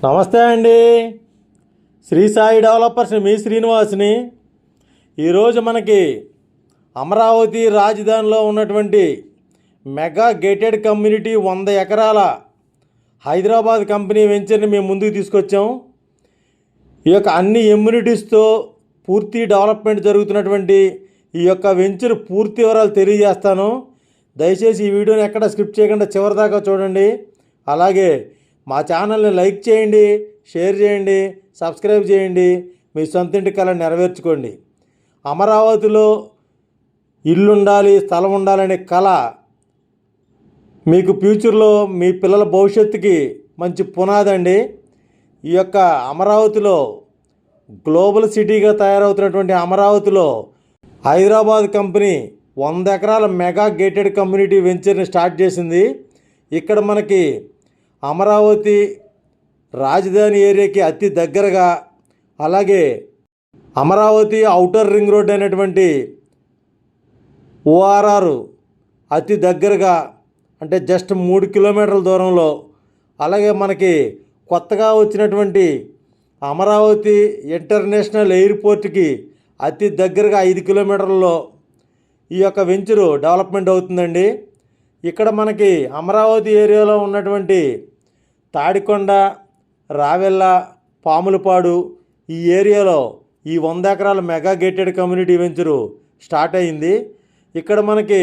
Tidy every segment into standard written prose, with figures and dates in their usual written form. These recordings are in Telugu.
నమస్తే అండి. శ్రీ సాయి డెవలపర్స్ మీ శ్రీనివాస్ని. ఈరోజు మనకి అమరావతి రాజధానిలో ఉన్నటువంటి మెగా గేటెడ్ కమ్యూనిటీ 100 ఎకరాల హైదరాబాద్ కంపెనీ వెంచర్ని మేము ముందుకు తీసుకొచ్చాం. ఈ యొక్క అన్ని ఎమ్యూనిటీస్తో పూర్తి డెవలప్మెంట్ జరుగుతున్నటువంటి ఈ యొక్క వెంచర్ పూర్తి వివరాలు తెలియజేస్తాను. దయచేసి ఈ వీడియోని ఎక్కడ స్కిప్ చేయకుండా చివరిదాకా చూడండి. అలాగే మా ఛానల్ని లైక్ చేయండి, షేర్ చేయండి, సబ్స్క్రైబ్ చేయండి. మీ సొంతింటి కళ నెరవేర్చుకోండి. అమరావతిలో ఇల్లు ఉండాలి, స్థలం ఉండాలనే కళ మీకు ఫ్యూచర్లో మీ పిల్లల భవిష్యత్తుకి మంచి పునాది అండి. ఈ యొక్క అమరావతిలో గ్లోబల్ సిటీగా తయారవుతున్నటువంటి అమరావతిలో హైదరాబాద్ కంపెనీ 100 ఎకరాల మెగా గేటెడ్ కమ్యూనిటీ వెంచర్ని స్టార్ట్ చేసింది. ఇక్కడ మనకి అమరావతి రాజధాని ఏరియాకి అతి దగ్గరగా, అలాగే అమరావతి ఔటర్ రింగ్ రోడ్ అయినటువంటి ORR అతి దగ్గరగా, అంటే జస్ట్ 3 కిలోమీటర్ల దూరంలో, అలాగే మనకి కొత్తగా వచ్చినటువంటి అమరావతి ఇంటర్నేషనల్ ఎయిర్పోర్ట్కి అతి దగ్గరగా 5 కిలోమీటర్లలో ఈ యొక్క వెంచరు డెవలప్మెంట్ అవుతుందండి. ఇక్కడ మనకి అమరావతి ఏరియాలో ఉన్నటువంటి తాడికొండ, రావెల్ల, పాములపాడు ఈ ఏరియాలో ఈ 100 ఎకరాల mega gated community venture start అయింది. ఇక్కడ మనకి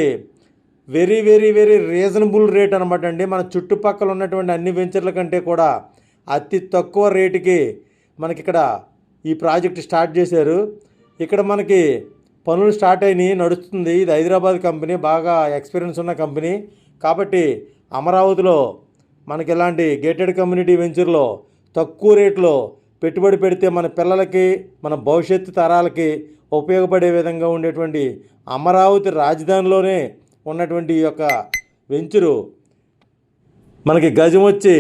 very very very reasonable rate అనమాట అండి. మన చుట్టుపక్కల ఉన్నటువంటి అన్ని వెంచర్ల కంటే కూడా అతి తక్కువ రేటుకి మనకి ఇక్కడ ఈ ప్రాజెక్ట్ స్టార్ట్ చేశారు. ఇక్కడ మనకి పనులు స్టార్ట్ అయినాయి, నడుస్తుంది. ఇది హైదరాబాద్ కంపెనీ, బాగా ఎక్స్పీరియన్స్ ఉన్న కంపెనీ. కాబట్టి అమరావతిలో మనకి ఇలాంటి గేటెడ్ కమ్యూనిటీ వెంచర్లో తక్కువ రేట్లో పెట్టుబడి పెడితే మన పిల్లలకి, మన భవిష్యత్తు తరాలకి ఉపయోగపడే విధంగా ఉండేటువంటి అమరావతి రాజధానిలోనే ఉన్నటువంటి ఈ యొక్క వెంచరు మనకి గజం వచ్చి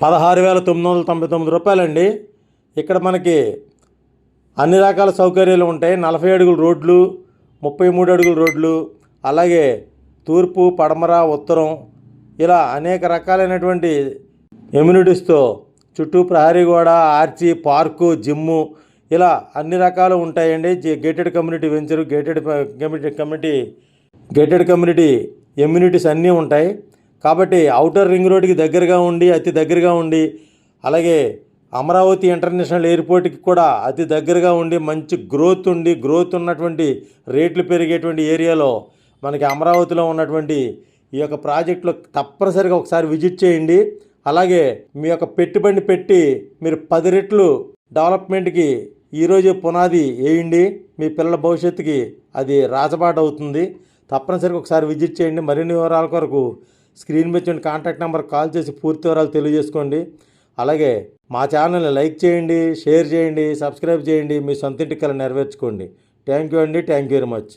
16,999 రూపాయలండి. ఇక్కడ మనకి అన్ని రకాల సౌకర్యాలు ఉంటాయి. 40 అడుగుల రోడ్లు, 33 అడుగుల రోడ్లు, అలాగే తూర్పు, పడమర, ఉత్తరం ఇలా అనేక రకాలైనటువంటి ఎమ్యూనిటీస్తో చుట్టూ ప్రహరీ గోడ, ఆర్చి, పార్కు, జిమ్ము ఇలా అన్ని రకాలు ఉంటాయండి. Gated community venture, gated community amenities అన్నీ ఉంటాయి. కాబట్టి ఔటర్ రింగ్ రోడ్కి దగ్గరగా ఉండి, అతి దగ్గరగా ఉండి, అలాగే అమరావతి ఇంటర్నేషనల్ ఎయిర్పోర్ట్కి కూడా అతి దగ్గరగా ఉండి, మంచి గ్రోత్ ఉన్నటువంటి రేట్లు పెరిగేటువంటి ఏరియాలో మనకి అమరావతిలో ఉన్నటువంటి ఈ యొక్క ప్రాజెక్టులో తప్పనిసరిగా ఒకసారి విజిట్ చేయండి. అలాగే మీ యొక్క పెట్టుబడిని పెట్టి మీరు 10 రెట్లు డెవలప్మెంట్కి ఈరోజే పునాది వేయండి. మీ పిల్లల భవిష్యత్తుకి అది రాజబాట అవుతుంది. తప్పనిసరిగా ఒకసారి విజిట్ చేయండి. మరిన్ని వివరాల కొరకు స్క్రీన్ మీద కాంటాక్ట్ నెంబర్ కాల్ చేసి పూర్తి వివరాలు తెలియజేసుకోండి. అలాగే మా ఛానల్ని లైక్ చేయండి, షేర్ చేయండి, సబ్స్క్రైబ్ చేయండి. మీ సొంతింటి కల నెరవేర్చుకోండి. థ్యాంక్ యూ అండి. Thank you very much.